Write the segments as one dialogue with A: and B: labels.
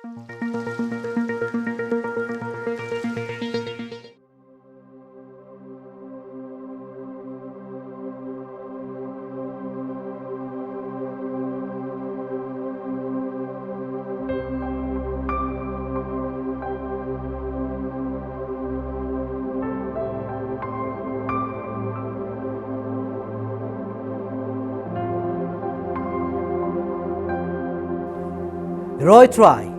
A: Roy try.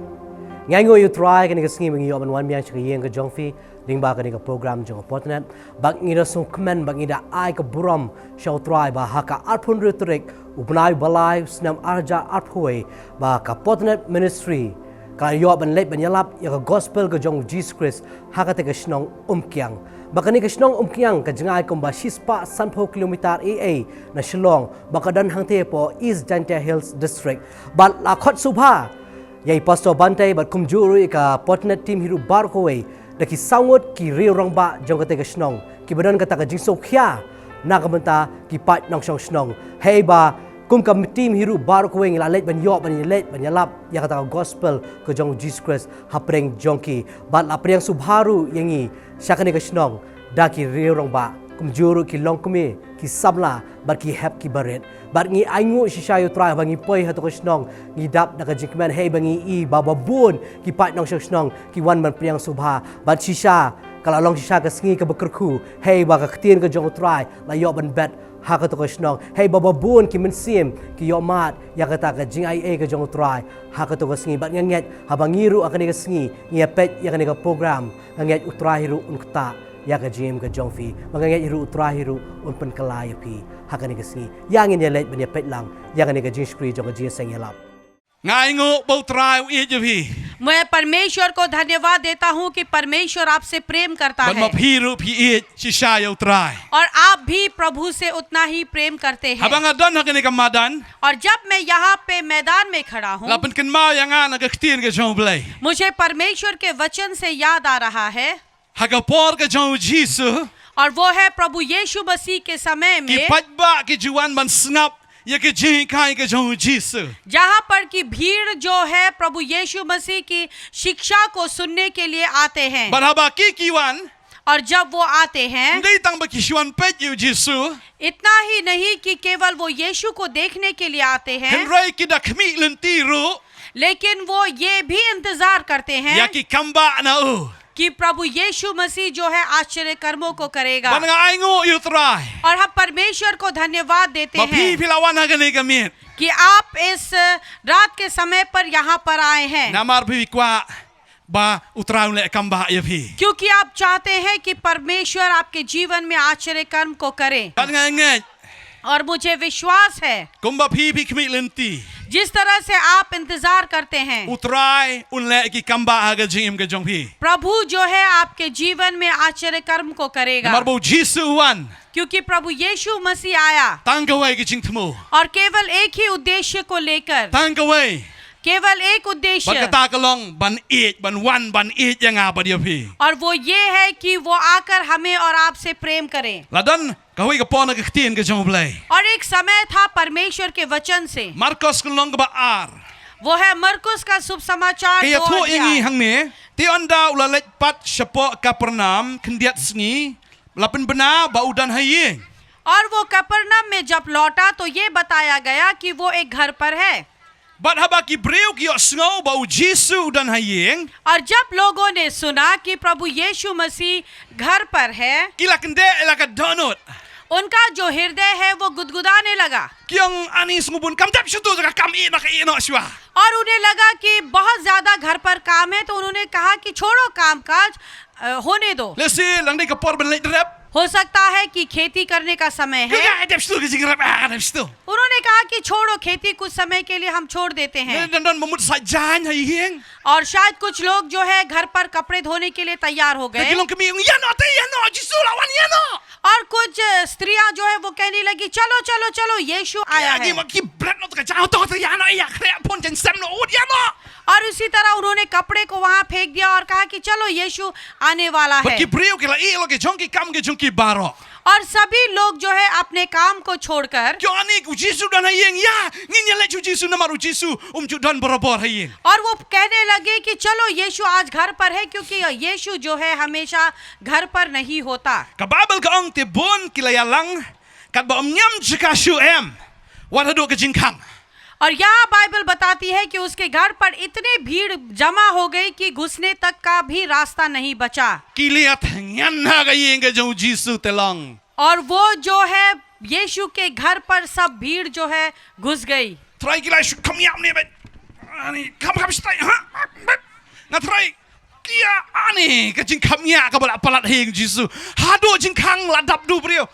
A: Ngay ngồi you try cái này cái sinh mình yêu mình miang chơi cái jong phi ding ba cái này cái program jong Potternet bak ngira sung comment bak ngira ai cái buram show try ba haka arpun rhetoric upnai balai snam arja arphui ba ka Potternet ministry ka yo ban let ban ialap ya ka gospel ka jong Jesus Christ haka te ka Shillong Umkiang baka ni ka Shillong Umkiang ka jangay kung ba sispa 10 kilometer aa na Shillong baka dan hangte po East Jaintia Hills district bat lakot subha yai pastor Bantei bat kumjuru ka Potternet team hiru bar kowe daki sangut ki riurang ba jong kate ka Shillong ki badan kata ka jingso khya na ka banta ki pat nong Shillong hey ba kum kam team hiru bar kowe ngila let ban yo ban let ban yalap ya kata ka gospel ka jong Jesus Christ hapreng jongki bat la priang subharu yangi syakane ka Shillong daki riurang ba kumjuru ki long kumi ki sabla bar ki hep ki baret bar ngi aingu shishayo try bangi poi hato ko Shillong ngi dap daga jingman hey bangi i baba bun ki pat nong Shillong ki wan man priang subha bar shisha kala long shisha ka sngi ka bekerku hey ba ka ktien ka jong try la yo ban bet ha ka to ko Shillong hey baba bun ki mensim ki yo mat ya kata ka jing ai ka jong try ha ka to ko sngi bar nget habangiru akani ka sngi ngi pet ya kani ka program nget utra hiru unkta ya ka jim ka jongfi manganget hiru utra hiru unpen kalaya pi hakani ka sngi yang in ya let ban ya pet lang ya kani ka jing screen jong ka Jingiaseng ialap
B: ngaingo बहुतराय ये जो भी
C: मैं परमेश्वर को धन्यवाद देता हूँ कि परमेश्वर आपसे प्रेम करता है
B: बनमफीरु भी ये शिशाय उतराय
C: और आप भी प्रभु से उतना ही प्रेम करते हैं
B: हबंग अदन हकने का मैदान
C: और जब मैं यहाँ पे मैदान में खड़ा हूँ
B: लापन किन्मा यंगा न कख्तीन के जोंबले
C: मुझे परमेश्वर के वचन से याद आ रहा है
B: हकपोर के जों जीसु
C: और वो है प्रभु यीशु मसीह के समय
B: कि
C: में
B: पजबा की जुआन बन स्नप ये के जी खाए के जों जीसु
C: जहाँ पर की भीड़ जो है प्रभु यीशु मसीह की शिक्षा को सुनने के लिए आते हैं
B: बराबा की कीवान
C: और जब वो आते हैं
B: नहीं तंग बकिशवान पे यू जीसु
C: इतना ही नहीं कि केवल वो यीशु को देखने के लिए आते हैं
B: हिंद्राई की दखमी लंतीरु
C: लेकिन वो ये भी इंतजार करते हैं
B: या की कम्बा नाउ
C: कि प्रभु यीशु मसीह जो है आश्चर्य कर्मों को करेगा
B: बनगाइंगो उतराय
C: और हम परमेश्वर को धन्यवाद देते हैं
B: मफी फिलावान हकने का मीर
C: कि आप इस रात के समय पर यहाँ पर आए हैं
B: नमार भी क्वा बा उतराउले कम्बा ये भी
C: क्योंकि आप चाहते हैं कि परमेश्वर आपके जीवन में आश्चर्य कर्म को करे
B: बनगाइंगे
C: और मुझे विश्वास है
B: कुंभा भी खमी लंती
C: जिस तरह से आप इंतजार करते हैं
B: उतराय उनले की कम्बा आगे जिम के जों भी
C: प्रभु जो है आपके जीवन में आश्चर्य कर्म को करेगा
B: मरबो जीसुवन
C: क्योंकि प्रभु यीशु मसीह आया
B: तांगवे की चिंतमो
C: और केवल एक ही उद्देश्य को लेकर
B: तांगवे
C: केवल एक उद्देश्य
B: बकता कलोंग बन एट बन वन बन एट यंगा बदियो भी
C: और वो ये है कि वो आकर हमें और आपसे प्रेम करें
B: लदन कहुई का पौना के खतीन के जों बले
C: और एक समय था परमेश्वर के वचन से
B: मार्कस कलोंग बा आर
C: वो है मरकुस का शुभ समाचार
B: के यथो इंगी हंगने ते अंदा उलालेट pat शपो कपरनाम खंडियत स्नी लपन बना बाउदन है
C: और वो कपरनाम में जब लौटा तो ये बताया गया कि वो एक घर पर है
B: बट हबा की ब्रेव की स्नो बाउ जीसु उदन है
C: और जब लोगों ने सुना कि प्रभु यीशु मसीह घर पर है
B: किला कंदे इलाका दोनोट
C: उनका जो हृदय है वो गुदगुदाने लगा
B: क्यों अनीस मुबुन कम जब शुतु जगह कम ई नका ई नशवा
C: और उन्हें लगा कि बहुत ज्यादा घर पर काम है तो उन्होंने कहा कि छोड़ो कामकाज होने दो
B: लेसे लंगडे का पर बन लेट
C: हो सकता है कि खेती करने का समय है उन्होंने कहा कि छोड़ो खेती कुछ समय के लिए हम छोड़ देते हैं और शायद कुछ लोग जो है घर पर कपड़े धोने के लिए तैयार हो गए और कुछ स्त्रियां जो है वो कहने लगी चलो चलो चलो यीशु आया है
B: bread no ka jao to ya no ya khre pon jen sem no ud ya no.
C: और उसी तरह उन्होंने कपड़े को वहां फेंक दिया और कहा कि चलो यीशु आने वाला है।
B: Ki brio ki la I lo ki jong ki kam ki jong ki baro.
C: और सभी लोग जो है अपने काम को छोड़कर
B: Kyo ani ku Jisu dan hayeng ya ngin le chu Jisu na maru Jisu chu dan borobor hayeng.
C: और वो कहने लगे कि चलो यीशु आज घर पर है, क्योंकि यीशु जो है हमेशा घर पर नहीं होता।
B: Ka Bible ka ong te bon ki la ya lang kat ba nyam chika shu em wat hadu ka jinkang.
C: और यहाँ बाइबल बताती है कि उसके घर पर इतने भीड़ जमा हो गई कि घुसने तक का भी रास्ता नहीं बचा।
B: Ki liat ngan na ka yeng ka jong Jisu te long.
C: और वो जो है यीशु के घर पर सब भीड़ जो है घुस गई।
B: Try ki la shu kam yam ne ba. Ani kam stai ha. Na try kia ani ka jing kam ya ka bala palat heng Jisu. Hadu jinkang la dap du brio.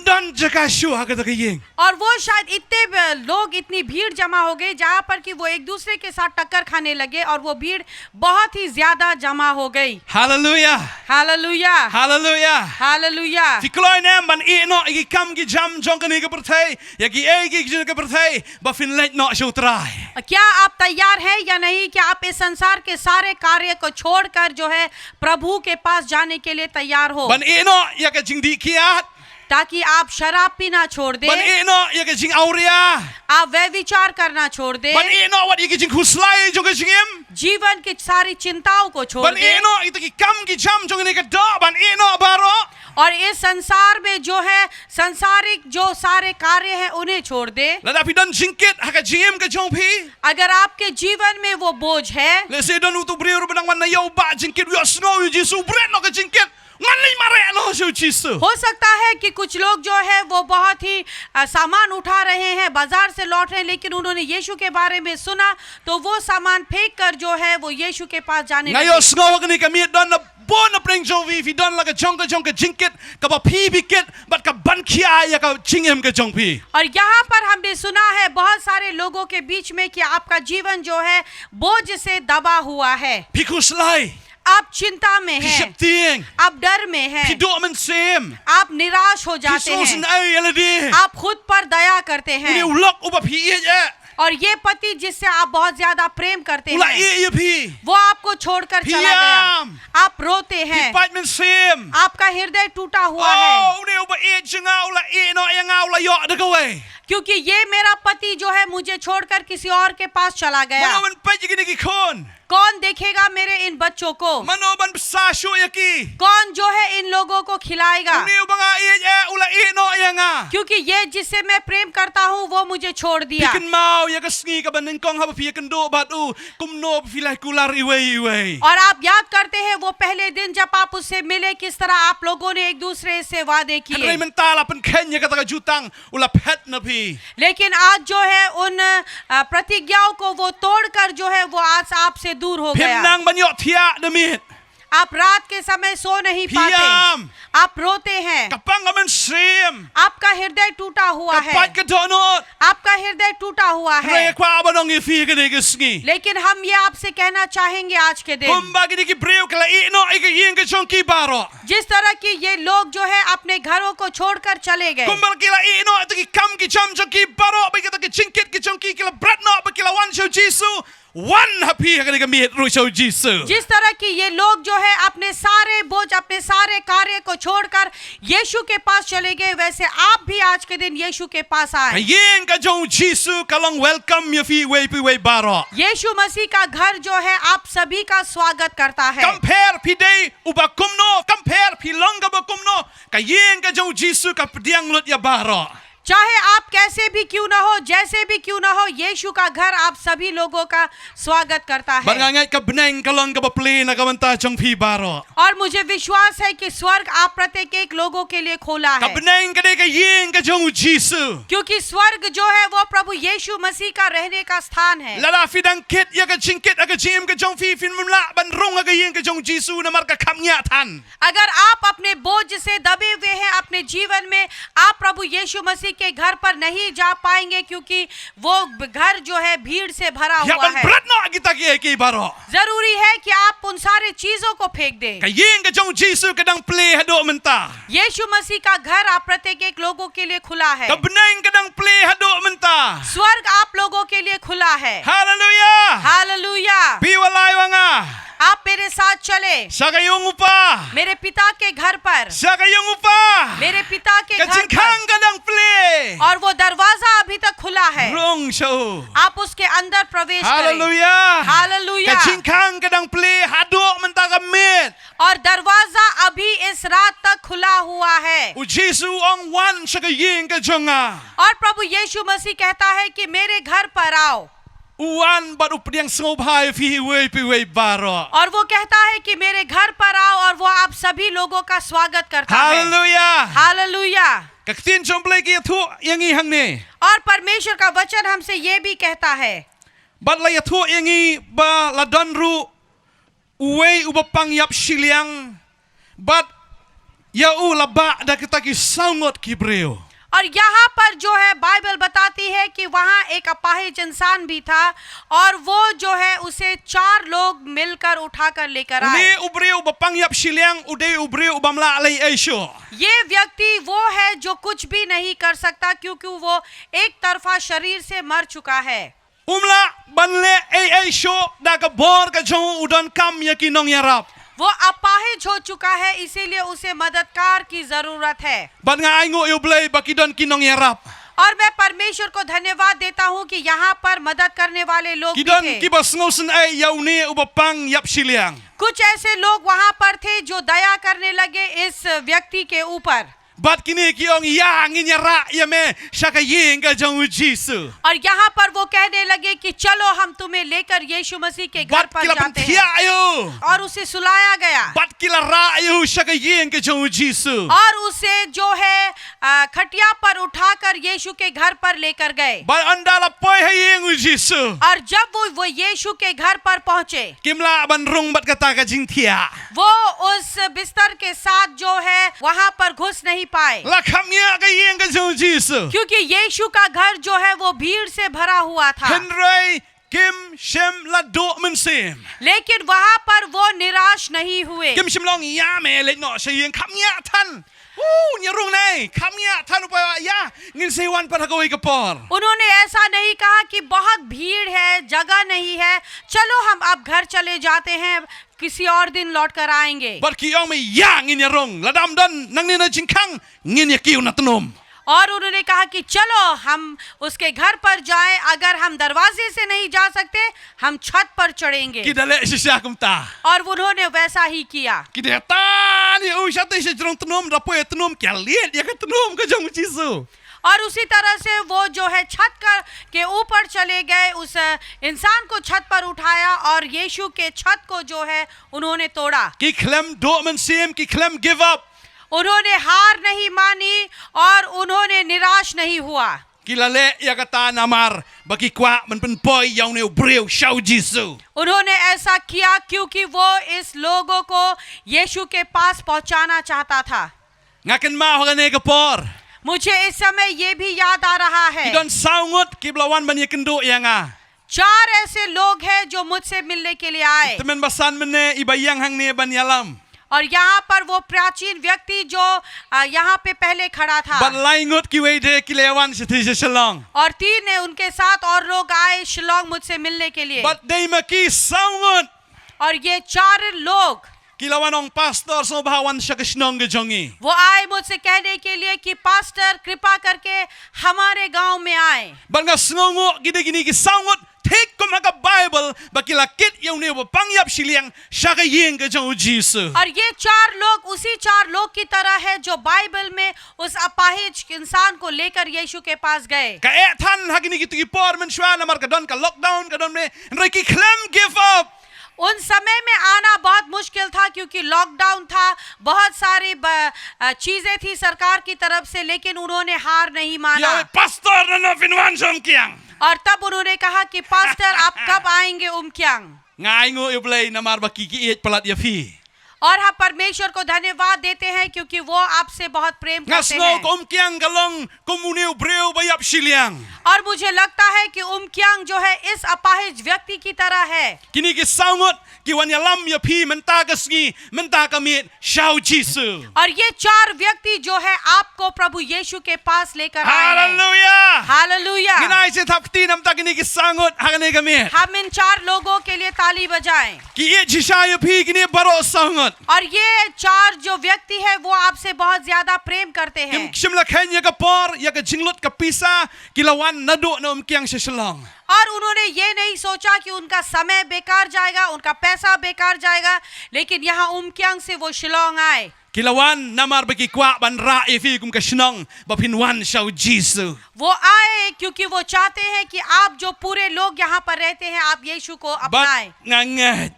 B: Dan jaka shu ha ka ta yeng.
C: और वो शायद इतने लोग इतनी भीड़ जमा हो गए जहाँ पर कि वो एक दूसरे के साथ टक्कर खाने लगे और वो भीड़ बहुत ही ज्यादा जमा हो गई।
B: Hallelujah.
C: Hallelujah,
B: Hallelujah.
C: Hallelujah.
B: Fi kloi nem ban e no igi kam gi jam jong ka ni ka perthai ya ki e gi jing ka perthai ba fin let no show try.
C: क्या आप तैयार हैं या नहीं? क्या आप इस संसार के सारे कार्य को छोड़कर जो है प्रभु के पास जाने के लिए तैयार हो,
B: Ban e no ya ka jing di kiat.
C: ताकि आप शराब पीना छोड़
B: Ban
C: दें,
B: e no ya ka jing auria.
C: आप व्यभिचार करना छोड़ दें,
B: Ban e no wat igi jing huslai jong ka jingem.
C: जीवन की सारी चिंताओं को छोड़
B: Ban e
C: दें,
B: no ito ki kam gi jam jong ni ka do ban e no baro.
C: और इस संसार में जो है संसारिक जो सारे कार्य हैं उन्हें छोड़ दे।
B: La da fi dan jingkit ha ka jingem ka jong pi.
C: अगर आपके जीवन में वो बोझ है,
B: Le se dan utu brio benang man na yo ba jingkit yo snow yu Jisu bread no ka jingkit. Ngan ni mare no show Jisu.
C: हो सकता है कि कुछ लोग जो है वो बहुत ही सामान उठा रहे हैं, बाजार से लौट रहे हैं, लेकिन उन्होंने यीशु के बारे में सुना तो वो सामान फेंक कर जो है वो यीशु के पास जाने
B: Nga
C: लगे।
B: yo snow ka ni ka mi dan na bon na preng jong vi fi dan la ka jong ka jingkit ka ba pi bikit bat ka ban khia ya ka jingem ka jong pi.
C: और यहाँ पर हमने सुना है बहुत सारे लोगों के बीच में कि आपका जीवन जो है बोझ से दबा हुआ है,
B: Pikus lai.
C: आप चिंता में
B: Pi
C: हैं,
B: shep tieng.
C: आप डर में
B: Pi
C: हैं,
B: do man sem.
C: आप निराश हो
B: Pi
C: जाते
B: so sin
C: हैं,
B: ai ala di.
C: आप खुद पर दया करते
B: Ni
C: हैं।
B: ulok uba pi ye je.
C: और ये पति जिससे आप बहुत ज्यादा प्रेम करते
B: Ula
C: हैं
B: ye ye pi.
C: वो आपको छोड़कर चला गया,
B: Piam.
C: आप रोते
B: Pi
C: हैं,
B: fight man sem.
C: आपका हृदय टूटा हुआ है,
B: Oh, ni uba e jinga ula e no ya nga ula yo da ka we.
C: क्योंकि ये मेरा पति जो है मुझे छोड़कर किसी और के पास चला गया।
B: Mano man pa jigi ki kon.
C: कौन देखेगा मेरे इन बच्चों को?
B: Mano ban sa shu ya ki.
C: कौन जो है इन लोगों को खिलाएगा?
B: Ni uba nga e je ula e no ya nga.
C: क्योंकि ये जिससे मैं प्रेम करता हूँ वो मुझे छोड़ दिया।
B: Pikan mau ya ka sngi ka ban kong ha pi kan do bat u kum no fi lai kular iwe.
C: और आप याद करते हैं वो पहले दिन जब आप उससे मिले किस तरह आप लोगों ने एक दूसरे से वादे
B: Kan
C: किए,
B: mental apan kenya kata ka jutang ula pet na pi.
C: लेकिन आज जो है उन प्रतिज्ञाओं को वो तोड़कर जो है वो आज आपसे दूर हो गया।
B: Pimnang banyo tia demit.
C: आप रात के समय सो नहीं पाते,
B: Piam.
C: आप रोते हैं,
B: Kapang aman sim.
C: आपका हृदय टूटा हुआ है,
B: Kapat ka donot.
C: आपका हृदय टूटा हुआ है।
B: Raya kwa abanong ifi ka ni sngi.
C: लेकिन हम ये आपसे कहना चाहेंगे आज के दिन,
B: Kumbagi ni ki breu kala i no i ka yin ka chong ki baro.
C: जिस तरह की ये लोग जो है अपने घरों को छोड़कर चले गए,
B: Kumbal kila i no ito ki kam ki cham chong ki baro ba kita ki chinkit ki chong ki kila brat no ba kila wan show Jisu. One happy ka ni ka miet ru show Jisu.
C: जिस तरह की ये लोग जो है अपने सारे बोझ अपने सारे कार्य को छोड़कर यीशु के पास चले गए, वैसे आप भी आज के दिन यीशु के पास आए।
B: Yin ka jong Jisu kalong welcome ya fi we baro.
C: यीशु मसीह का घर जो है आप सभी का स्वागत करता है।
B: Compare pi day uba kumno, compare pi longa ba kumno. Ka yin ka jong Jisu ka pdiang lut ya baro.
C: चाहे आप कैसे भी क्यों ना हो, जैसे भी क्यों ना हो, यीशु का घर आप सभी लोगों का स्वागत करता है।
B: Bangangai ka beneng kalong ka ba play na ka manta chong fi baro.
C: और मुझे विश्वास है कि स्वर्ग आप प्रत्येक एक लोगों के लिए खोला
B: Ka
C: है,
B: beneng ka de ka yin ka jong Jisu.
C: क्योंकि स्वर्ग जो है वो प्रभु यीशु मसीह का रहने का स्थान है।
B: Lala fidang kit ya ka chinkit ka jim ka jong fi fin mla ban rong ka yin ka jong Jisu na mar ka kam nya tan.
C: अगर आप अपने बोझ से दबे हुए हैं अपने जीवन में, आप प्रभु यीशु मसीह के घर पर नहीं जा पाएंगे क्योंकि वो घर जो है भीड़ से भरा
B: Ya
C: हुआ
B: ban
C: है।
B: berat no kita ki baro.
C: जरूरी है कि आप उन सारे चीजों को फेंक दें।
B: Ka yin ka jong Jesus kadang play hado menta.
C: यीशु मसीह का घर आप प्रत्येक एक लोगों के लिए खुला है।
B: Ka benang kadang play hado menta.
C: स्वर्ग आप लोगों के लिए खुला है।
B: Hallelujah.
C: हालेलुया।
B: Piwalay wanga.
C: आप मेरे साथ चले
B: Sa kayong upa.
C: मेरे पिता के घर पर,
B: Sa kayong upa.
C: मेरे पिता के
B: Ka
C: घर पर,
B: jingkang kadang play.
C: और वो दरवाजा अभी तक खुला है।
B: Rong show.
C: आप उसके अंदर प्रवेश करें।
B: Hallelujah.
C: Hallelujah.
B: Ka jingkang kadang play hado menta ka mit.
C: और दरवाजा अभी इस रात तक खुला हुआ है।
B: U Jesus ong wan sa kaying ka jonga.
C: और प्रभु यीशु मसीह कहता है कि मेरे घर पर आओ।
B: Uwan bat updiang snobhai fi wei pi wei baro.
C: और वो कहता है कि मेरे घर पर आओ और वो आप सभी लोगों का स्वागत करता है।
B: Hallelujah.
C: Hallelujah.
B: Kaktin chomplay ki thu yangi hang ne.
C: और परमेश्वर का वचन हमसे ये भी कहता है,
B: Bat la thu yangi ba la donru uwei ubapang yap Shillong. Bat ya u la ba da kita ki sangot ki breo.
C: और यहाँ पर जो है बाइबल बताती है कि वहाँ एक अपाहिज इंसान भी था और वो जो है उसे 4 लोग मिलकर उठाकर लेकर आए।
B: Uni ubreo ubapang yap Shillong ude ubreo ubamla alai aisho.
C: ये व्यक्ति वो है जो कुछ भी नहीं कर सकता क्योंकि वो एक तरफा शरीर से मर चुका है।
B: Umla banle aisho da ka bor ka jong udon kam ya ki nong yarap.
C: वो अपाहिज हो चुका है, इसीलिए उसे मददगार की जरूरत है।
B: Bat nga aingo ublay bakidon ki nong yarap.
C: और मैं परमेश्वर को धन्यवाद देता हूँ कि यहाँ पर मदद करने वाले लोग भी
B: Kidon
C: थे।
B: ki bas ngosen ay yauni ubapang yap Shillong.
C: कुछ ऐसे लोग वहाँ पर थे जो दया करने लगे इस व्यक्ति के ऊपर।
B: Bat kini ki ong yang inyara ya me shaka ying ka jong Jesus.
C: और यहाँ पर वो कहने लगे कि चलो हम तुम्हें लेकर यीशु मसीह के घर
B: Bat
C: पर
B: kila
C: जाते
B: pantia
C: हैं।
B: ayo.
C: और उसे सुलाया गया
B: Bat kila ra ayo shaka ying ka jong Jesus.
C: और उसे जो है खटिया पर उठाकर यीशु के घर पर लेकर गए।
B: Bat anda la poi haying Jesus.
C: और जब वो यीशु के घर पर पहुंचे,
B: Kimla ban rong bat kata ka jingtia.
C: वो उस बिस्तर के साथ जो है वहां पर घुस नहीं पाए
B: La kamya ka ying ka jong Jesus.
C: क्योंकि यीशु का घर जो है वो भीड़ से भरा हुआ था।
B: Henry Kim Shem la do mensim.
C: लेकिन वहां पर वो निराश नहीं हुए।
B: Kim Shem long ya me le no saying kamya tan. Nyarung nai kamya tan upaya ya ngin sewan patagawai ka por.
C: उन्होंने ऐसा नहीं कहा कि बहुत भीड़ है, जगह नहीं है, चलो हम अब घर चले जाते हैं, किसी और दिन लौट कर आएंगे।
B: Bat ki ong me ya ngin yarung ladam don nang ni na jingkang ngin ya kiu na tunom.
C: और उन्होंने कहा कि चलो हम उसके घर पर जाएं, अगर हम दरवाजे से नहीं जा सकते हम छत पर चढ़ेंगे।
B: Kidale sisya kumta.
C: और उन्होंने वैसा ही किया।
B: Kideta ni usyate si jrong tunom rapoy tunom kyaliet ya ka tunom ka jong Jesus.
C: और उसी तरह से वो जो है छत के ऊपर चले गए, उस इंसान को छत पर उठाया और यीशु के छत को जो है उन्होंने तोड़ा।
B: Ki klem do mensim ki klem give up.
C: उन्होंने हार नहीं मानी और उन्होंने निराश नहीं हुआ।
B: Kilale ya kata namar bagi kwa men penpoy yaw ne ubreu shau Jesus.
C: उन्होंने ऐसा किया क्योंकि वो इस लोगों को यीशु के पास पहुंचाना चाहता था।
B: Ngaken ma hogan ne kapor.
C: मुझे इस समय ये भी याद आ रहा है,
B: Kidon saungut ki blawan ban yakendo yanga.
C: 4 ऐसे लोग हैं जो मुझसे मिलने के लिए आए
B: Temen basan mene ibayang hang ne ban yalam.
C: और यहाँ पर वो प्राचीन व्यक्ति जो यहाँ पे पहले खड़ा था
B: Bat laingut ki wede ki lewan siti Shillong.
C: और 3 ने उनके साथ और लोग आए शिलोंग मुझसे मिलने के लिए।
B: Bat dei maki saungut.
C: और ये 4 लोग
B: Ki lawan ong pastor so bahawan siya kisnong ke jongi.
C: वो आए मुझसे कहने के लिए कि पास्टर कृपा करके हमारे गांव में आए।
B: Bat nga sngongo gini ki saungut. Take ko maka Bible bakilakit yaw ne pangyap Shillong siya ka ying ka jong Jesus.
C: और ये 4 लोग उसी 4 लोग की तरह है जो बाइबल में उस अपाहिज इंसान को लेकर यीशु के पास गए।
B: Ka etan hagini ki tugi por men shwa namar ka don ka lockdown ka don me nrai ki klem give up.
C: उन समय में आना बहुत मुश्किल था क्योंकि लॉकडाउन था, बहुत सारी चीजें थी सरकार की तरफ से, लेकिन उन्होंने हार नहीं माना।
B: Ya pastor na no finwan Umkiang.
C: और तब उन्होंने कहा कि पास्टर आप कब आएंगे उमक्यांग।
B: Ngai ngo iblay namar baki ki et palat ya fi.
C: और हम परमेश्वर को धन्यवाद देते हैं क्योंकि वो आपसे बहुत प्रेम करते
B: Ngasngo
C: हैं
B: ko Umkiang galong komuneu breu bayap Shillong.
C: और मुझे लगता है कि उमकियांग जो है इस अपाहिज व्यक्ति की तरह है
B: Kini ki sangot ki wanyalam ya pi menta ka sngi menta ka mit shau Jisu.
C: और ये 4 व्यक्ति जो है आपको प्रभु यीशु के पास लेकर आए हैं
B: Hallelujah.
C: Hallelujah
B: Kinai se thapti nam ta kini ki sangot hagane ka mit.
C: हम इन 4 लोगों के लिए ताली बजाएं
B: Ki ye jisha ya pi kini baro sangot.
C: और ये 4 जो व्यक्ति है वो आपसे बहुत ज्यादा प्रेम करते
B: Kim
C: हैं
B: shimla khen ya ka por ya ka jinglot ka pisa kilawan nado na Umkiang sa Shillong.
C: और उन्होंने ये नहीं सोचा कि उनका समय बेकार जाएगा उनका पैसा बेकार जाएगा लेकिन यहाँ उमकियांग से वो शिलोंग आए
B: Kilawan namar bagi kwa ban ra ifi kum ka shnong bapinwan shau Jisu.
C: वो आए क्योंकि वो चाहते हैं कि आप जो पूरे लोग यहाँ पर रहते हैं आप यीशु को अपनाएं
B: But ngangat.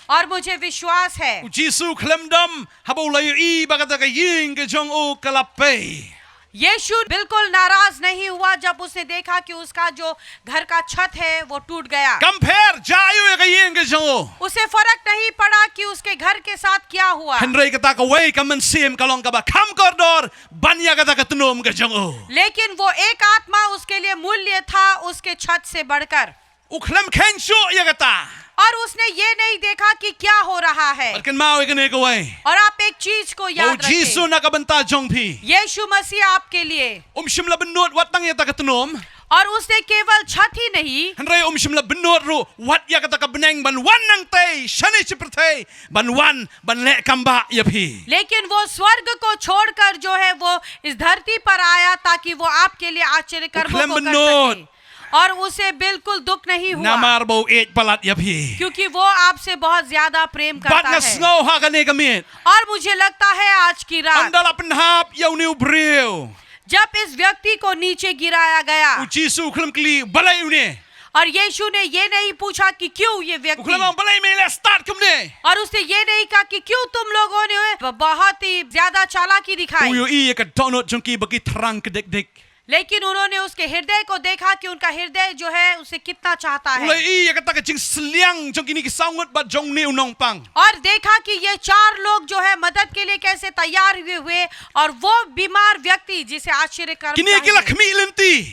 C: और मुझे विश्वास है
B: Jisu klemdam habau layu I bagata ka ying ka jong o kalape.
C: यीशु बिल्कुल नाराज नहीं हुआ जब उसने देखा कि उसका जो घर का छत है वो टूट गया
B: Compare jayu ya ka ying ka jong o.
C: उसे फर्क नहीं पड़ा कि उसके घर के साथ क्या हुआ
B: Henry kata ka way ka man sim kalong ka ba kam kordor banya kata ka tunom ka jong o.
C: लेकिन वो एक आत्मा उसके लिए मूल्य था उसके छत से बढ़कर
B: Uklem kensho ya kata.
C: और उसने ये नहीं देखा कि क्या हो रहा है
B: Barkan mau ikane ka way.
C: और आप एक चीज को
B: O
C: याद
B: Jisu
C: रखें
B: na ka banta jong pi.
C: यीशु मसीह आपके लिए
B: Shimla benot watang ya ta ka tunom.
C: और उसने केवल छत ही नहीं
B: Henry shimla benot ru wat ya kata ka beneng ban wan nang tay shani chiprte ban wan ban le kamba ya pi.
C: लेकिन वो स्वर्ग को छोड़कर जो है वो इस धरती पर आया ताकि वो आपके लिए आश्चर्य कर्मों को कर सके और उसे बिल्कुल दुख नहीं हुआ
B: Namar bo et palat ya pi.
C: क्योंकि वो आपसे बहुत ज्यादा प्रेम
B: Bat
C: करता
B: na
C: है
B: snow ha ka ne ka mit.
C: और मुझे लगता है आज की रात
B: Andala penhap ya uniu breu.
C: जब इस व्यक्ति को नीचे गिराया गया
B: U Jisu klem kli balai une.
C: और यीशु ने ये नहीं पूछा कि क्यों ये व्यक्ति
B: Uklem balai me le start kum ne.
C: और उसने ये नहीं कहा कि क्यों तुम लोगों ने बहुत ही ज्यादा चालाकी दिखाई
B: Uyo I ka donut junki bagi terang ke dik dik.
C: लेकिन उन्होंने उसके हृदय को देखा कि उनका हृदय जो है उसे कितना चाहता है
B: Ulai I kata ka jing sliang junki ni ki sangut ba jong ne unong pang.
C: और देखा कि ये 4 लोग जो है मदद के लिए कैसे तैयार हुए और वो बीमार व्यक्ति जिसे आश्चर्य कर
B: Kini kila khmi lenti.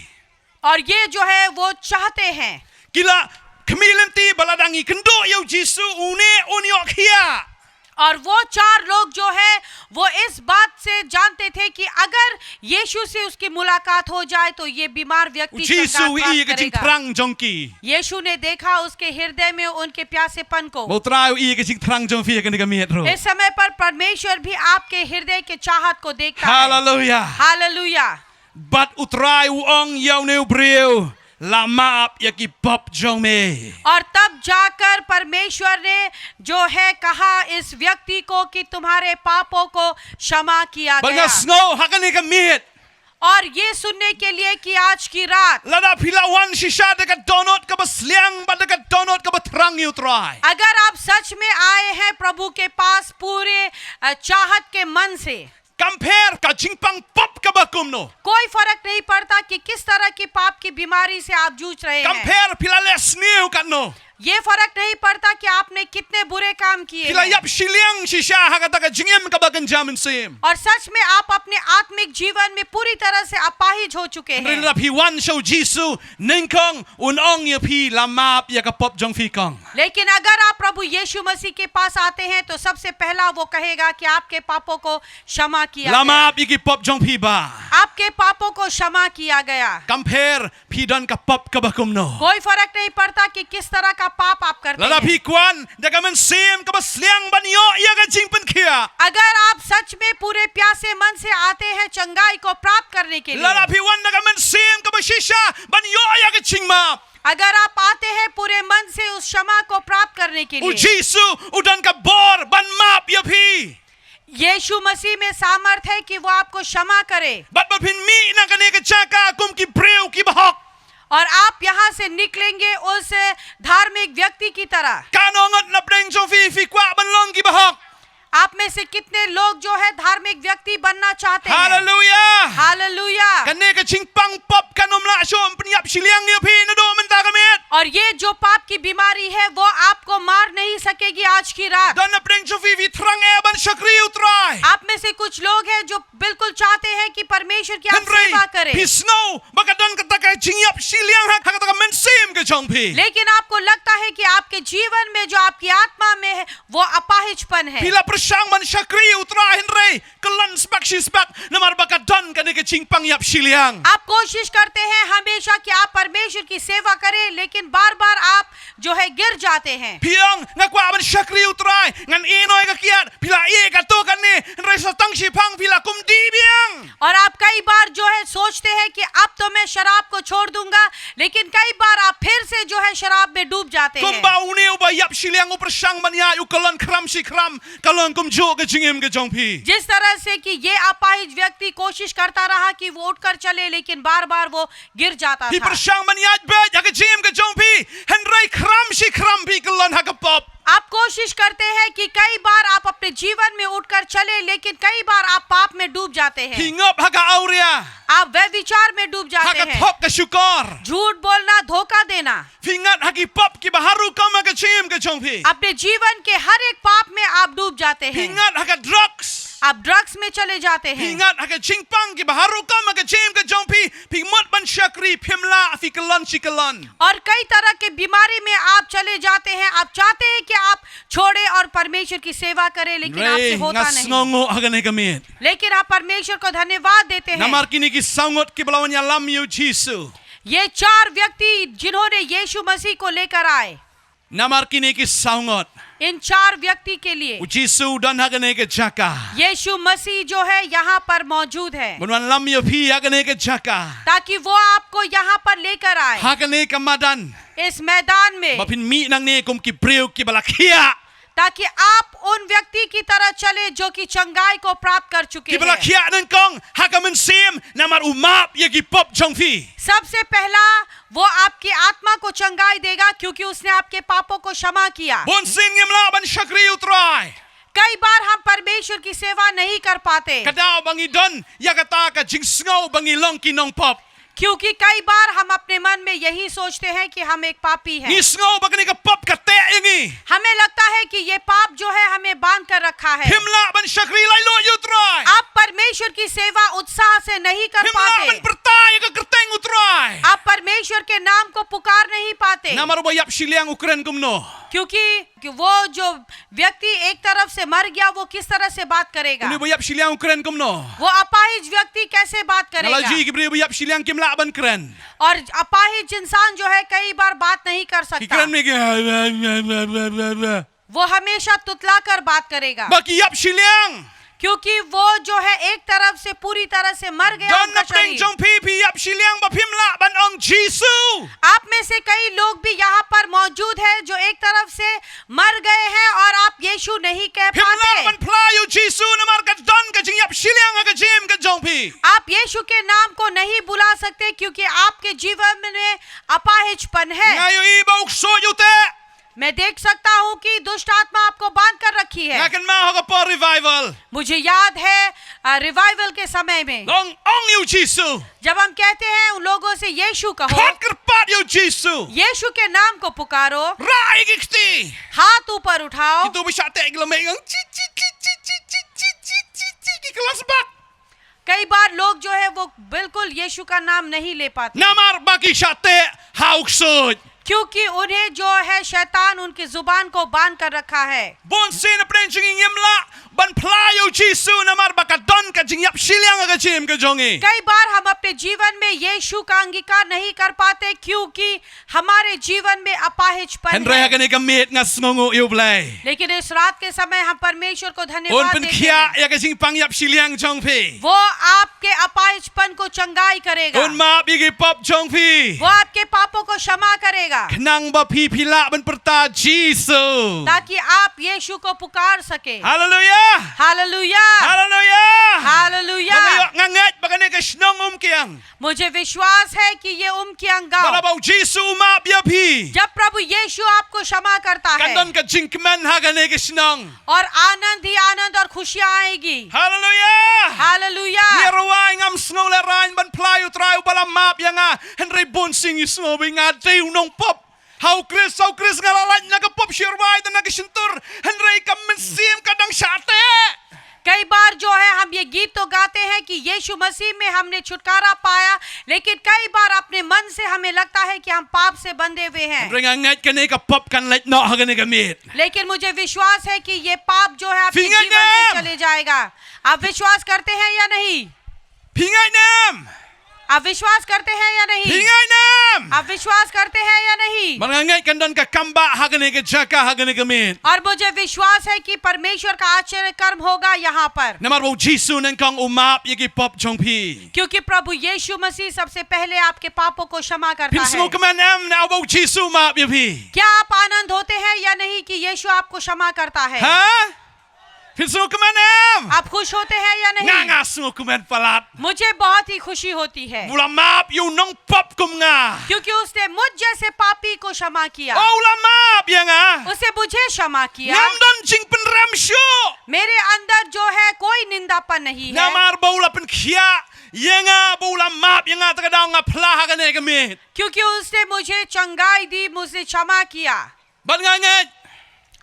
C: और ये जो है वो चाहते हैं
B: Kila khmi lenti baladangi kendo yo Jisu une onyok hia.
C: और वो 4 लोग जो है वो इस बात से जानते थे कि अगर यीशु से उसकी मुलाकात हो जाए तो ये बीमार व्यक्ति
B: Jisu
C: चंगा
B: I
C: प्राप्त
B: ka jing
C: करेगा
B: terang jongki.
C: यीशु ने देखा उसके हृदय में उनके प्यासेपन को
B: Motrao I ka jing terang jong fi ka ni ka miet ro.
C: इस समय पर परमेश्वर भी आपके हृदय के चाहत को देखता है
B: Hallelujah.
C: Hallelujah
B: Bat utrai uong yau ne breu. La maap ya ki pop jong me.
C: और तब जाकर परमेश्वर ने जो है कहा इस व्यक्ति को कि तुम्हारे पापों को क्षमा किया
B: Banga
C: गया
B: snow ha ka ni ka miet.
C: और ये सुनने के लिए कि आज की रात
B: Lada pilawan shisha dekat donut ka basliang ba dekat donut ka batrang utrai.
C: अगर आप सच में आए हैं प्रभु के पास पूरे चाहत के मन से
B: Compare ka jingpang pop ka bakum no.
C: कोई फर्क नहीं पड़ता कि किस तरह की पाप की बीमारी से आप जूझ रहे हैं
B: Compare pilale snew ka no.
C: ये फर्क नहीं पड़ता कि आपने कितने बुरे काम किए
B: Pila
C: हैं।
B: yap shiliang shisha ha ka ta ka jingem ka bagan jamin sim.
C: और सच में आप अपने आत्मिक जीवन में पूरी तरह से अपाहिज हो चुके हैं
B: Rin la pi wan show Jisu ningkong unong ya pi la map ya ka pop jong fi kong.
C: लेकिन अगर आप प्रभु यीशु मसीह के पास आते हैं तो सबसे पहला वो कहेगा कि आपके पापों को क्षमा किया
B: La
C: गया
B: map ya ki pop jong pi ba.
C: आपके पापों को क्षमा किया गया
B: Compare pi don ka pop ka bakum no.
C: कोई फर्क नहीं पड़ता कि किस तरह का पाप आप करते
B: Lada
C: हैं
B: pi kwan daga man sim ka basliang ban yo ya ka jingpen kia.
C: अगर आप सच में पूरे प्यासे मन से आते हैं चंगाई को प्राप्त करने के लिए
B: Lada pi wan daga man sim ka bashisha ban yo ya ka jingma.
C: अगर आप आते हैं पूरे मन से उस क्षमा को प्राप्त करने के
B: U
C: लिए
B: Jisu udan ka bor ban map ya pi.
C: यीशु मसीह में सामर्थ है कि वो आपको क्षमा करे
B: Bat ba pin mi na ka ne ka chaka kum ki breu ki bahok.
C: और आप यहाँ से निकलेंगे उस धार्मिक व्यक्ति की तरह
B: Kanongot na preng jong fi kwa ban long ki bahok.
C: आप में से कितने लोग जो है धार्मिक व्यक्ति बनना चाहते हैं
B: Hallelujah.
C: Hallelujah
B: Kane ka chingpang pop kanom la shom pniap shiliang ya pi na do man ta ka met.
C: और ये जो पाप की बीमारी है वो आपको मार नहीं सके भटकेगी आज की रात।
B: Dan na preng jofi vi trang e ban shakri utrai.
C: आप में से कुछ लोग हैं जो बिल्कुल चाहते हैं कि परमेश्वर की आप सेवा करें,
B: Pisno baka dan kataka jingiap Shillong ha kataka mensim ke jongpi.
C: लेकिन आपको लगता है कि आपके जीवन में जो आपकी आत्मा में है वो अपाहिजपन है।
B: Pila persang ban shakri utrai henry kelan spak shispak namar baka dan kane ke jingpang yap Shillong.
C: आप कोशिश करते हैं हमेशा कि आप परमेश्वर की सेवा करें, लेकिन बार बार आप जो है गिर जाते हैं।
B: Piang ngakwa ban shakri utrai ngan enoy ka kiat pila e ka to kan ne henry sa tang shipang pila kum di biang.
C: और आप कई बार जो है सोचते हैं कि अब तो मैं शराब को छोड़ दूंगा, लेकिन कई बार आप फिर से जो है शराब में डूब जाते हैं।
B: Kumba uneu ba yap Shillong u persang ban ya u kelan kram si kram kelan kum jo ke jingim ke jongpi.
C: जिस तरह से कि ये अपाहिज व्यक्ति कोशिश करता रहा कि वो उठकर चले, लेकिन बार बार वो गिर जाता
B: Pi
C: था।
B: persang ban ya ba ya ke jingim ke jongpi henry kram si kram pi kelan ha ke pop.
C: आप कोशिश करते हैं कि कई बार आप अपने जीवन में उठकर चले, लेकिन कई बार आप पाप में डूब जाते हैं,
B: Hingap ha ka auria.
C: आप व्यभिचार में डूब
B: Ha
C: जाते
B: ka
C: हैं,
B: thop ke syukor.
C: झूठ बोलना, धोखा देना,
B: Fingat hagi pop ki baharu kama ke jingim ke jongpi.
C: अपने जीवन के हर एक पाप में आप डूब जाते हैं।
B: Fingat hagi drugs.
C: आप ड्रग्स में चले जाते हैं,
B: Fingat hagi jingpang ki baharu kama ke jingim ke jongpi. Pingmat ban syakri pimla fi kelan si kelan.
C: और कई तरह के बीमारी में आप चले जाते हैं। आप चाहते हैं कि आप छोड़े और परमेश्वर की सेवा करें, लेकिन आपसे
B: Ray
C: होता
B: ngas
C: नहीं।
B: ngongo hagane kamit.
C: लेकिन आप परमेश्वर को धन्यवाद देते हैं।
B: Namar kini ki sangot ki balawan ya lam yu Jisu.
C: ये चार व्यक्ति जिन्होंने यीशु मसीह को लेकर आए,
B: Namar kini ki sangot.
C: इन चार व्यक्ति के लिए
B: Jisu dan hagane ke jaka.
C: यीशु मसीह जो है यहाँ पर मौजूद है,
B: Bunwan lam yu pi hagane ke jaka.
C: ताकि वो आपको यहाँ पर लेकर आए
B: Hagane ke madan.
C: इस मैदान में,
B: Mapin mi nang ne kum ki priu ki balakia.
C: ताकि आप उन व्यक्ति की तरह चले जो कि चंगाई को प्राप्त कर चुके
B: Ki
C: हैं।
B: balakia nang kong hagamen sim namar umap ye ki pop jongfi.
C: सबसे पहला वो आपकी आत्मा को चंगाई देगा, क्योंकि उसने आपके पापों को क्षमा किया।
B: Bon sim ngemla ban syakri utrai.
C: कई बार हम परमेश्वर की सेवा नहीं कर पाते,
B: Kadao bangi don ya kata ka jingsngau bangi long ki nong pop.
C: क्योंकि कई बार हम अपने मन में यही सोचते हैं कि हम एक पापी हैं।
B: Ngisngau bagani ka pop ka te yengi.
C: हमें लगता है कि ये पाप जो है हमें बांध कर रखा है।
B: Himla ban syakri lai lo utrai.
C: आप परमेश्वर की सेवा उत्साह से नहीं कर
B: Himla ban
C: पाते,
B: pertai ka kerteng utrai.
C: आप परमेश्वर के नाम को पुकार नहीं पाते,
B: Namar ba yap Shillong ukren kumno.
C: क्योंकि वो जो व्यक्ति एक तरफ से मर गया वो किस तरह से बात करेगा,
B: Uni ba yap Shillong ukren kumno.
C: वो अपाहिज व्यक्ति कैसे बात करेगा।
B: Nalaji ki ba yap Shillong kimla ban kren.
C: और अपाहिज इंसान जो है कई बार बात नहीं कर
B: Ki
C: सकता,
B: kren me ki.
C: वो हमेशा तुतलाकर बात करेगा,
B: Baki yap Shillong.
C: क्योंकि वो जो है एक तरफ से पूरी तरह से मर गया
B: Don
C: उनका
B: na preng
C: शरीर।
B: jong pi yap Shillong ba pimla ban ong Jisu.
C: आप में से कई लोग भी यहाँ पर मौजूद हैं जो एक तरफ से मर गए हैं और आप यीशु नहीं कह
B: Himla ban
C: पाते।
B: playu Jisu namar ka don ka jing yap Shillong ka jim ka jong pi.
C: आप यीशु के नाम को नहीं बुला सकते, क्योंकि आपके जीवन में अपाहिजपन है।
B: Ngayo iba ukso yute.
C: मैं देख सकता हूँ कि दुष्ट आत्मा आपको बांध कर रखी है।
B: Ngakan ma hoga po revival.
C: मुझे याद है रिवाइवल के समय में
B: Long ong yu Jisu.
C: जब हम कहते हैं उन लोगों से यीशु कहो,
B: Kot kerpat yu Jisu.
C: यीशु के नाम को पुकारो,
B: Rai gikti.
C: हाथ ऊपर उठाओ।
B: Itu bisa tek lemeng ki kelas bak.
C: कई बार लोग जो है वो बिल्कुल यीशु का नाम नहीं ले पाते,
B: Namar bagi sate hauksud.
C: क्योंकि उन्हें जो है शैतान उनकी जुबान को बांध कर रखा है।
B: Bon sin prenching yemla ban playu Jisu namar baka don ka jing yap Shillong ka jim ka jongi.
C: कई बार हम अपने जीवन में यीशु का अंगीकार नहीं कर पाते, क्योंकि हमारे जीवन में अपाहिजपन
B: Henry
C: है।
B: hagane ka mit ngas ngongo yu blai.
C: लेकिन इस रात के समय हम परमेश्वर को
B: On
C: धन्यवाद
B: pen
C: देते
B: kia
C: हैं,
B: ya ka jing pang yap Shillong jong pi.
C: वो आपके अपाहिजपन को चंगाई करेगा,
B: On ma bigi pop jong pi.
C: वो आपके पापों को क्षमा करेगा,
B: Knang ba pi pila ban perta Jisu.
C: ताकि आप यीशु को पुकार सके।
B: Hallelujah.
C: Hallelujah,
B: Hallelujah.
C: Hallelujah.
B: Bagayo ngangat bagane ka Shnong Umkiang.
C: मुझे विश्वास है कि ये उमकियांग गांव,
B: Balabaw Jisu umap ya pi.
C: जब प्रभु यीशु आपको क्षमा करता है
B: Kandon ka jingkman hagane ka Shnong.
C: और आनंद ही आनंद और खुशियां आएगी।
B: Hallelujah.
C: Hallelujah.
B: Yerawai ngam snow le rain ban playu trayu bala map ya nga. Henry bonsing isno bi nga dew nong pop. Hau Chris ngalalaj nagapop shirwai dan nagisintur. Henry kamensim kadang syate.
C: कई बार जो है हम ये गीत तो गाते हैं कि यीशु मसीह में हमने छुटकारा पाया, लेकिन कई बार अपने मन से हमें लगता है कि हम पाप से बंधे हुए हैं।
B: Rengangat kene kapop kan lek no hagane gamit.
C: लेकिन मुझे विश्वास है कि ये पाप जो है आपके जीवन से चले जाएगा। आप विश्वास करते हैं या नहीं?
B: Pingai nam.
C: आप विश्वास करते हैं या नहीं?
B: Pingai nam.
C: आप विश्वास करते हैं या नहीं?
B: Mangangat kan dan ka kamba hagane ke jaka hagane gamit.
C: और मुझे विश्वास है कि परमेश्वर का आश्चर्य कर्म होगा यहाँ पर,
B: Namar bo Jisu nan kang umap yagi pop jongpi.
C: क्योंकि प्रभु यीशु मसीह सबसे पहले आपके पापों को क्षमा करता
B: Pinsmo
C: है।
B: kaman am na bo Jisu map yapi.
C: क्या आप आनंद होते हैं या नहीं कि यीशु आपको क्षमा करता है?
B: Ha? Pinsmo kaman am.
C: आप खुश होते हैं या नहीं?
B: Nga sungo kaman palat.
C: मुझे बहुत ही खुशी होती है,
B: Ula map yu nong pop kum nga.
C: क्योंकि उसने मुझ जैसे पापी को क्षमा किया,
B: Oh ula map ya nga.
C: उसे मुझे क्षमा किया।
B: Ngam don jing penram syo.
C: मेरे अंदर जो है कोई निंदापन नहीं है,
B: Namar bo ula pen khia. Yenga bo ula map yenga takadang nga pla hagane gamit.
C: क्योंकि उसने मुझे चंगाई दी, मुझे क्षमा किया।
B: Ban nga ngat.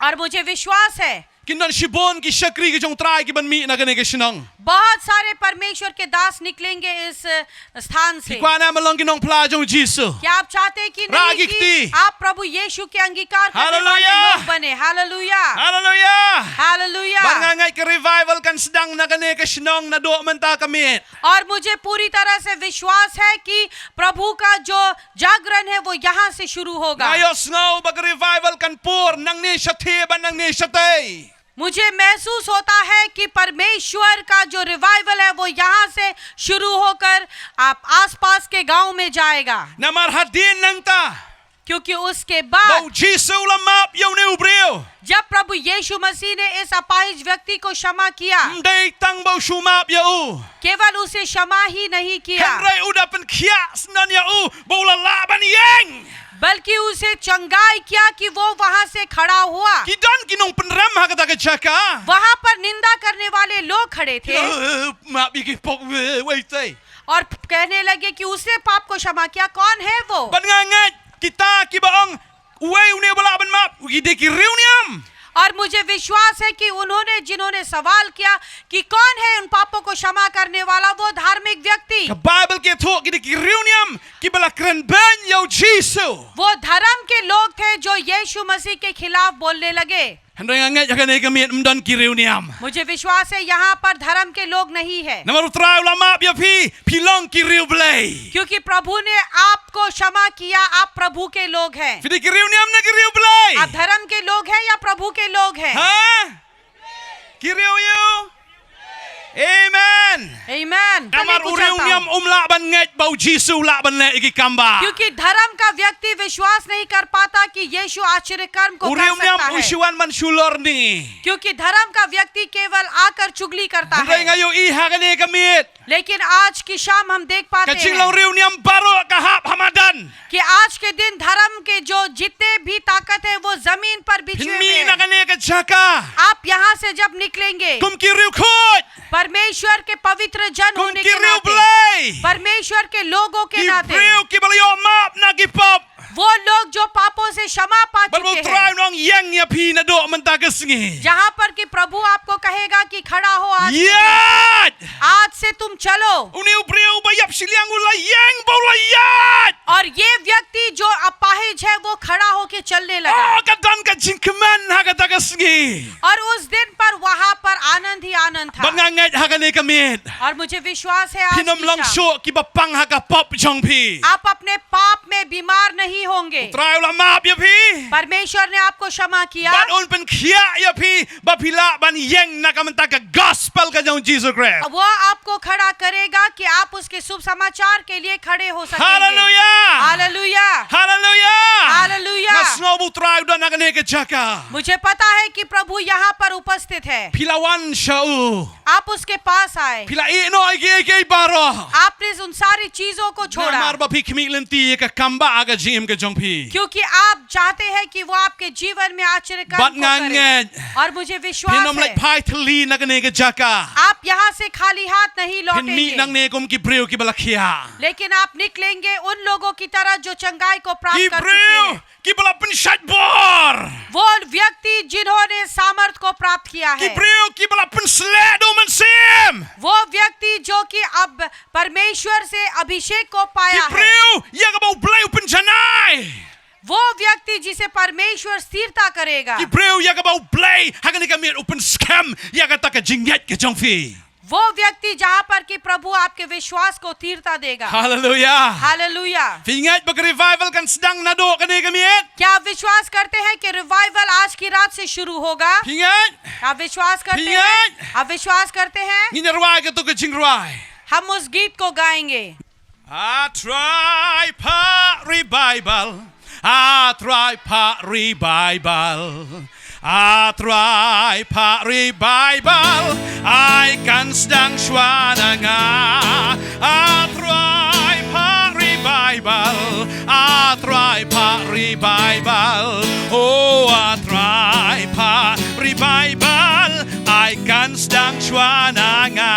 C: और मुझे विश्वास है
B: Kindan shibon ki shakri ki jong try ki ban mi na gane ke shinong.
C: बहुत सारे परमेश्वर के दास निकलेंगे इस स्थान से।
B: Kwa na malong kinong pla jong Jisu.
C: क्या आप चाहते हैं कि नहीं
B: रागी
C: कि
B: की।
C: आप प्रभु यीशु के अंगीकार करने वाले
B: हालेलुया।
C: लोग बने? Hallelujah,
B: Hallelujah.
C: Hallelujah.
B: Ban nga ngat ke revival kan sedang na gane ke shinong na do menta kamit.
C: और मुझे पूरी तरह से विश्वास है कि प्रभु का जो जागरण है वो यहाँ से शुरू होगा।
B: Ayos ngau bag revival kan pur nang ni shathe ban nang ni shatay.
C: मुझे महसूस होता है कि परमेश्वर का जो रिवाइवल है वो यहाँ से शुरू होकर आप आसपास के गांव में जाएगा,
B: Namar hadin nang ta.
C: क्योंकि उसके बाद
B: Bo Jisu ula map yaw ni ubriyo.
C: जब प्रभु यीशु मसीह ने इस अपाहिज व्यक्ति को क्षमा किया,
B: Mday tang bo shumap yaw.
C: केवल उसे क्षमा ही नहीं किया
B: Henry udapan khia snan yaw. Bo ula laban yang.
C: बल्कि उसे चंगाई किया कि वो वहां से खड़ा हुआ।
B: Kidan kinong penram hagata ke jaka.
C: वहां पर निंदा करने वाले लोग खड़े थे
B: Map yagi pok wait say.
C: और कहने लगे कि उसने पाप को क्षमा किया। कौन है वो?
B: Ban nga ngat kita kibaong uwe une bala ban map. Gide ki riu niam.
C: और मुझे विश्वास है कि उन्होंने जिन्होंने सवाल किया कि कौन है उन पापों को क्षमा करने वाला, वो धार्मिक व्यक्ति,
B: Ka Bible ke thok gide ki riu niam. Kibala kren ben yaw Jisu.
C: वो धर्म के लोग थे जो यीशु मसीह के खिलाफ बोलने लगे।
B: Henry nga ngat hagane kamit mdan ki riu niam.
C: मुझे विश्वास है यहाँ पर धर्म के लोग नहीं है,
B: Namar utray ula map ya pi pilong ki riu blay.
C: क्योंकि प्रभु ने आपको क्षमा किया। आप प्रभु के लोग हैं।
B: Fidi ki riu niam na ki riu blay.
C: आप धर्म के लोग हैं या प्रभु के लोग हैं?
B: Ha? Ki riu you. Amen.
C: आमीन।
B: Namar uriu niam umla ban ngat bau Jisu la ban le iki kamba.
C: क्योंकि धर्म का व्यक्ति विश्वास नहीं कर पाता कि यीशु आश्चर्य कर्म को कर
B: Uriu niam
C: सकता है,
B: usuan man shulor ni.
C: क्योंकि धर्म का व्यक्ति केवल आकर चुगली करता
B: Henry
C: है।
B: ngayo i hagane kamit.
C: लेकिन आज की शाम हम देख पाते
B: Kaching
C: हैं
B: long riu niam baro kahap hamadan.
C: कि आज के दिन धर्म के जो जितने भी ताकत है वो जमीन पर बिछे हुए
B: Pinmi na
C: हैं।
B: gane ka jaka.
C: आप यहाँ से जब निकलेंगे
B: Kum ki riu khot.
C: परमेश्वर के पवित्र जन
B: Kum
C: होने
B: ki
C: के
B: riu
C: नाते,
B: blay.
C: परमेश्वर के लोगों के
B: Ki
C: नाते,
B: riu ki balayo map na ki pop.
C: वो लोग जो पापों से क्षमा पा
B: Ban mo
C: चुके
B: try
C: हैं,
B: nong yang ya pi na do menta ka singi.
C: जहाँ पर कि प्रभु आपको कहेगा कि खड़ा हो आज के दिन,
B: Yat.
C: आज से तुम चलो।
B: Uni ubriu bayap siliang ula yang bola yat.
C: और ये व्यक्ति जो अपाहिज है वो खड़ा होके चलने लगा
B: Oh kadan ka jingkeman hagata ka singi.
C: और उस दिन पर वहां पर आनंद ही आनंद था।
B: Bangangat hagane kamit.
C: और मुझे विश्वास है आज
B: Pinom
C: की
B: long
C: शाम
B: sho ki bapang haga pop jong pi.
C: आप अपने पाप में बीमार नहीं होंगे।
B: Try ula map ya pi.
C: परमेश्वर ने आपको क्षमा किया
B: Ban un pen khia ya pi bapila ban yang na kamenta ka gospel ka jong Jesus Christ.
C: वो आपको खड़ा करेगा कि आप उसके शुभ समाचार के लिए खड़े हो सकेंगे।
B: Hallelujah.
C: Hallelujah,
B: Hallelujah.
C: Hallelujah.
B: Na snow bu try udah na gane ka jaka.
C: मुझे पता है कि प्रभु यहाँ पर उपस्थित है,
B: Pilawan siya
C: आप उसके पास आए,
B: Pilai no ay baro.
C: आपने उन सारी चीजों को छोड़ा,
B: Marba pi kmilanti ka kamba aga jim ka jongpi.
C: क्योंकि आप चाहते हैं कि वो आपके जीवन में आश्चर्य
B: Bat
C: काम करे।
B: nganget.
C: और मुझे विश्वास
B: Pinom
C: है
B: like pai thali na kane ka jaka.
C: आप यहाँ से खाली हाथ नहीं
B: Pinmi nang
C: लौटेंगे,
B: ne kum ki breu ki balakia.
C: लेकिन आप निकलेंगे उन लोगों की तरह जो चंगाई को प्राप्त
B: Ki
C: कर चुके
B: breu
C: हैं,
B: ki bala pensat bor.
C: वो व्यक्ति जिन्होंने सामर्थ को प्राप्त किया
B: Ki
C: है,
B: breu ki bala pensledo man sim.
C: वो व्यक्ति जो कि अब परमेश्वर से अभिषेक को
B: Ki
C: पाया है,
B: breu ya ka bau bleu penjanai.
C: वो व्यक्ति जिसे परमेश्वर स्थिरता करेगा,
B: Ki breu ya ka bau blei hagan ka mir open scam ya ka ta ka jingyat ka jongfi.
C: वो व्यक्ति जहाँ पर कि प्रभु आपके विश्वास को स्थिरता देगा।
B: Hallelujah.
C: Hallelujah.
B: Ingat bag revival kan sedang nado kani kami.
C: क्या आप विश्वास करते हैं कि रिवाइवल आज की रात से शुरू होगा?
B: Ingat.
C: आप विश्वास करते
B: Ingat.
C: हैं? आप विश्वास करते हैं?
B: Nginarwai ka to ka jingruai.
C: हम उस गीत को गाएंगे।
B: I try pa revival. I try pa revival. I try pa revival. I kan sedang syuana nga. I try pa revival. I try pa revival. Oh, I try pa revival. I kan sedang syuana nga.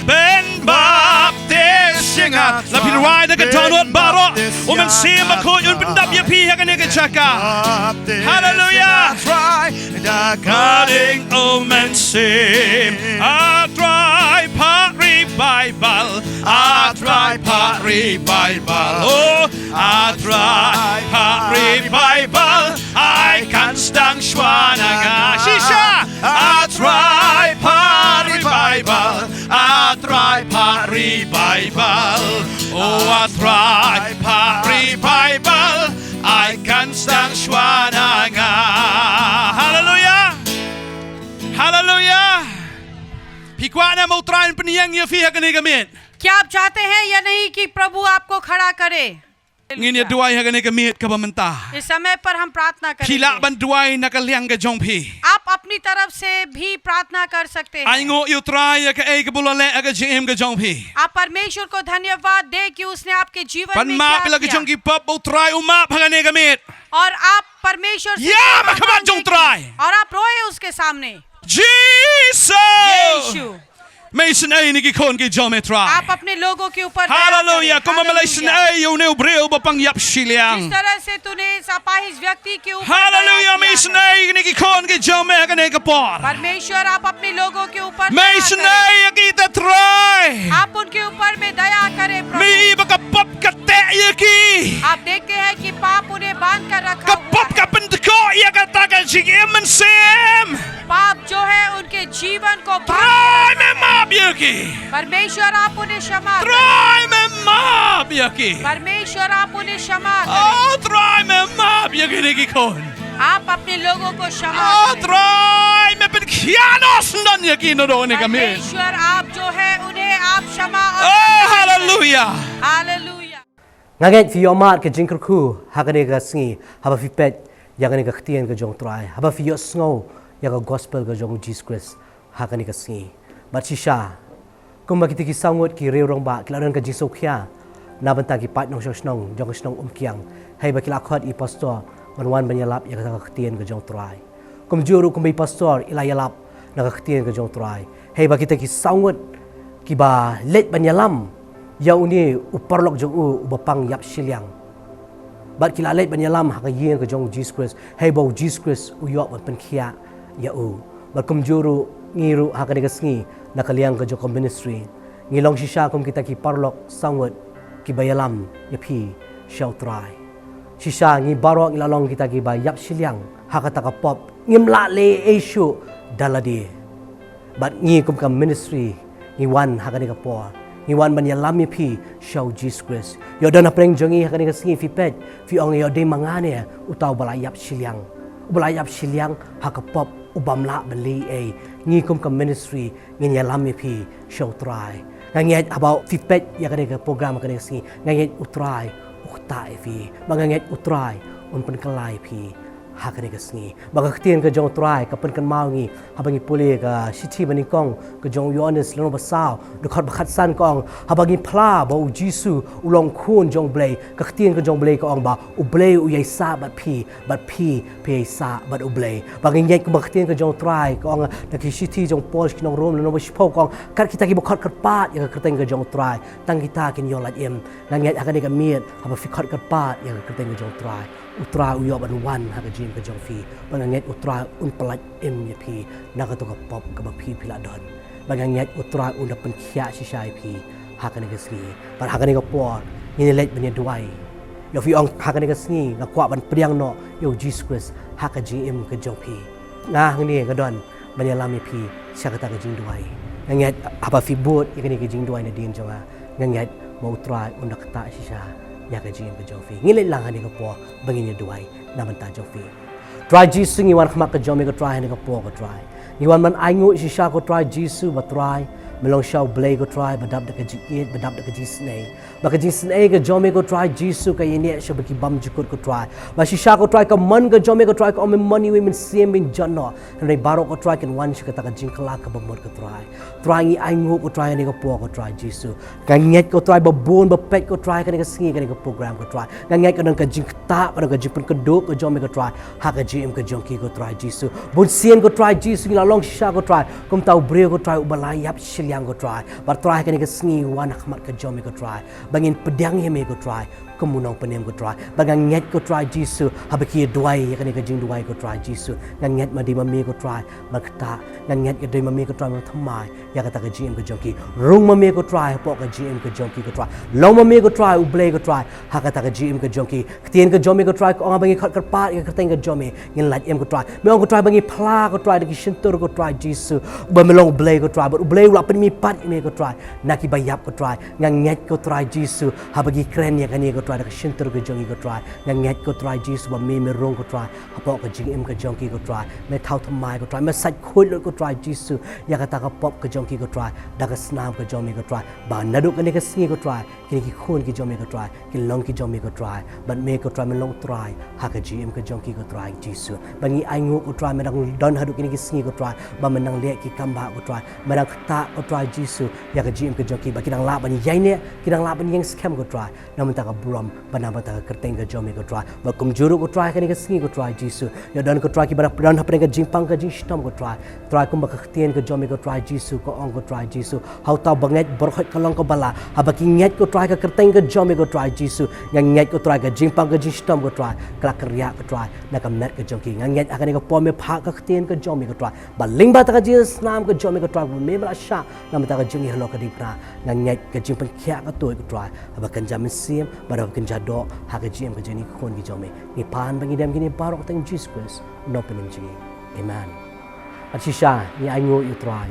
B: Ben baptis singa. Lapit ruai na katonot baro. Uman sima ko yun pendap ya piha ka nega chaka. Hallelujah. Cutting omen sim. I try pa revival. I try pa revival. Oh, I try pa revival. I kan sedang syuana nga. Shisha. I try pa revival. I try pa revival. Oh, I try pa revival. I kan sedang syuana nga. Hallelujah. Hallelujah. Pikwa na mau try peniyang ya fiha kani gamit.
C: क्या आप चाहते हैं या नहीं कि प्रभु आपको खड़ा करे?
B: Ngin ya duai ha kani gamit ka bamenta.
C: इस समय पर हम प्रार्थना
B: Pila
C: करेंगे।
B: ban duai na kalyang ka jongpi.
C: आप अपनी तरफ से भी प्रार्थना कर सकते
B: Ai
C: हैं।
B: ngo yu try ya ka ei ka bulale ka jim ka jongpi.
C: आप परमेश्वर को धन्यवाद दे कि उसने आपके जीवन
B: Pan
C: में
B: ma
C: क्या
B: pila ka
C: किया,
B: jongki pap mau try uma ha kani gamit.
C: और आप परमेश्वर से
B: या
C: क्या
B: मखबा
C: मांगे
B: जों
C: कि-
B: try।
C: और आप रोए उसके सामने।
B: Jesus.
C: यीशु,
B: Mason ay ni gikon ki jome try.
C: आप अपने लोगों के ऊपर दया
B: Hallelujah.
C: करें।
B: Kung mamalaisin
C: hallelujah.
B: ay yung neubreo ba pang yap
C: जिस
B: silyang.
C: तरह से तूने इस अपाहिज व्यक्ति के ऊपर
B: Hallelujah.
C: दया किया
B: Mason
C: है।
B: ay ni gikon ki jome hagane ka por.
C: परमेश्वर आप अपने लोगों के ऊपर दया
B: Mason
C: करें।
B: ay kita try.
C: आप उनके ऊपर में दया करें प्रभु।
B: May iba ka pop ka te yaki.
C: आप देखते हैं कि पाप उन्हें बांध कर रखा
B: Ka
C: हुआ
B: pop
C: है।
B: ka pentako ya ka tagal sigim man sim.
C: पाप जो है उनके जीवन को बांध
B: Try
C: कर
B: me
C: रखा है।
B: mab yaki.
C: परमेश्वर आप उन्हें क्षमा करें।
B: Try me mab yaki.
C: परमेश्वर आप उन्हें क्षमा करें।
B: Oh, try me mab yaki ni gikon.
C: आप अपने लोगों को क्षमा
B: Oh,
C: करें।
B: try me penkianos nan yaki no do ni kami.
C: परमेश्वर आप जो है उन्हें आप क्षमा और
B: Oh, hallelujah.
C: Hallelujah.
A: Ngaget fi yomat ke jingkerku hakane ka singi haba fi pet yakane ka ktien ka jong try haba fi yo snow ya ka gospel ka jong Jesus Christ hakane ka singi bat shisha kum bakiti ki sangot ki reurong ba kilaran ka jiso khya na banta ki pat nong snong jong snong umkiang hay ba kila khot I pastor manwan banyalap ya ka ktien ka jong try kum juru kum bi pastor ilayalap na ka ktien ka jong try hay ba kita ki sangot ki ba let banyalam Yau ni uparlok jong ubapang yap silyang. Bat kilalit banyalam hakayin ka jong Jesus Christ. Hey bau Jesus Christ uyok man penkia ya Bat kumjuru ngiru hakanigas ngi nakaliang ka jong ministry. Ngilong sisya kum kita ki parlok sangwat ki bayalam yapi shall try. Sisya ngi barok ilalong kita ki ba yap silyang hakata ka pop ngimla le esyu daladi. Bat ngi kum ka ministry ngi wan hakanika po. Iwan man yalami pi show Jesus Christ. Yo dana preng jongi hakani kasingi fi pet fi ong yo de mangane utaw balayap silyang. Balayap silyang hakapop ubamla beli ngi kum ka ministry ngi yalami pi show try. Nganget about fi pet yakani ka program hakani kasingi nganget utray ukta fi. Manganget utray un penkalai pi. hak ni kesengi bagi ketien ke jong try kapan kan mau ngi habangi pulih ke siti bani kong ke jong Yohanes leno basau dekat bakat san kong habangi pla bau Jisu ulong kun jong blay ke ketien ke jong blay ke ong ba u blay u yai sa bat pi pi sa bat u blay bagi nyai ke ketien ke jong try ke ong dak siti jong Paul kinong rom leno baspo kong kat kita ki bokot kerpat ya ke ketien ke jong try tang kita kin yolat em nangyat akan ni ke miet haba fikot kerpat ya ke ketien ke jong try utra uyo ban wan ha ka jim ka jong fi banganget utra un pelat em ya pi na ka to ka pop ka ba pi pila don banganget utra un da pen khia si shai pi ha ka ni ka sni par ha ka ni ka por ni let ban ya duai yo fi ong ha ka ni ka sni na kwa ban priang no yo Jesus Christ ha ka jim ka jong pi nga ni ka don ban ya lam ya pi sha ka ta ka jing duai nganget apa fi bot ya ka ni ka jing duai na din jonga nganget mo utra un da ka ta si sha ya ka jim ka jong fi ngile lang ha ni ka po bangin ya duai na man ta jong fi try Jesus ngi wan khmak ka jom ka try ni ka po ka try ngi wan man ai ngu si sha ko try Jesus ba try melong shau blay ko try badap da ka ji it badap da ka ji snei ba ka ji snei ka jom ko try Jesus ka yene sha ba ki bam jukut ko try ba si sha ko try ka man ka jom ko try ka om money we min sim bin janno nei baro ko try kan wan shi ka ta ka jing kala ka ba mor ka try ngi ai ngu ko try ni ka po ko try Jesus ka nget ko try ba bon ba pet ko try ka ni ka singi ka ni ka program ko try nget ka dan ka jing ta ka jing pen ka do ka jom ko try ha ka jim ka jong ki ko try Jesus bun sien ko try Jesus ngi la long shi sha ko try kum tau bre ko try ubalai yap yang ko try bar try ka ni ka sngi wan khmat ka jom ko try bangin pedang ye me ko try kemunong penem ko try bagang nget ko try Jesus habaki duai ya ka ni ka jing duai ko try Jesus nget ma di ma me ko try bakta nget ka di ma me ko try ma thamai ya ka ta ka jim ko jom ki rung ma me ko try po ka jim ko jom ki ko try long ma me ko try u blay ko try ha ka ta ka jim ko jom ki tien ka jom ko try ko ong bangi khat kar pa ya ka teng ka jom ngin lat em ko try me ong ko try bangi phla ko try de ki shintur ko try Jesus ba me long blay ko try ba u blay la pen mi pat me ko try naki bayap ko try nget ko try Jesus habagi kren ya ka ni ko try ka shintur ko jong ko try nget ko try Jesus ba me rong ko try ha po ka jing em ka jong ki ko try me thau thamai ko try me sat khoi lo ko try Jesus ya ka ta ka pop ka jong ki ko try da ka snam ka jong ko try ba na du ka ni ka singi ko try ki ki khon ki jong ko try ki long ki jong ko try but me ko try me long try ha ka jing em ka jong ki ko try Jesus ba ngi ai ngu ko try me dang don ha du ki ni ki singi ko try ba me nang le ki kamba ko try me dang ta ko try Jesus ya ka jing em ka jong ki ba ki dang la ba ni yai ne ki dang la ba ni yang scam ko try na man ta ka buram ba na ba ta ka kerteng ka jong ko try ba kum juru ko try ka ni ka singi ko try Jesus ya don ko try ki ba dan ha pre ka jing pang ka jing stom ko try kum ba ka tien ka jong ko try Jesus ko ong ko try Jesus hau ta banget berkhot kalong ko bala ha ba ki nget ko try ka kerteng ka jong ko try Jesus yang nget ko try ka jing pang ka jing stom ko try kla kerya ko try na ka met ka jong ki nget akan ka pom me pha ka tien ka jong ko try ba ling ba ta ka Jesus nam ka jong ko try me bla sha na ta ka jing helo ka ding pra na nget ka jing pen khya ka toy ko try ha ba kan jam sim ba da kan jado ha ka jing ka jeni khon ki jong ni pan bangi dem gini barok teng Jesus Christ no pening ji amen Acisha ni ai ngu you try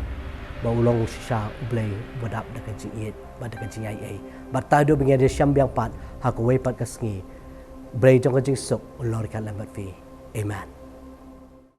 A: ba ulong shisha ublay badap da ka jing it ba da ka jing ai ba ta do bingi de sham biang pat ha ko wei pat ka sngi blay jong ka jing sok ulor ka lambat fi amen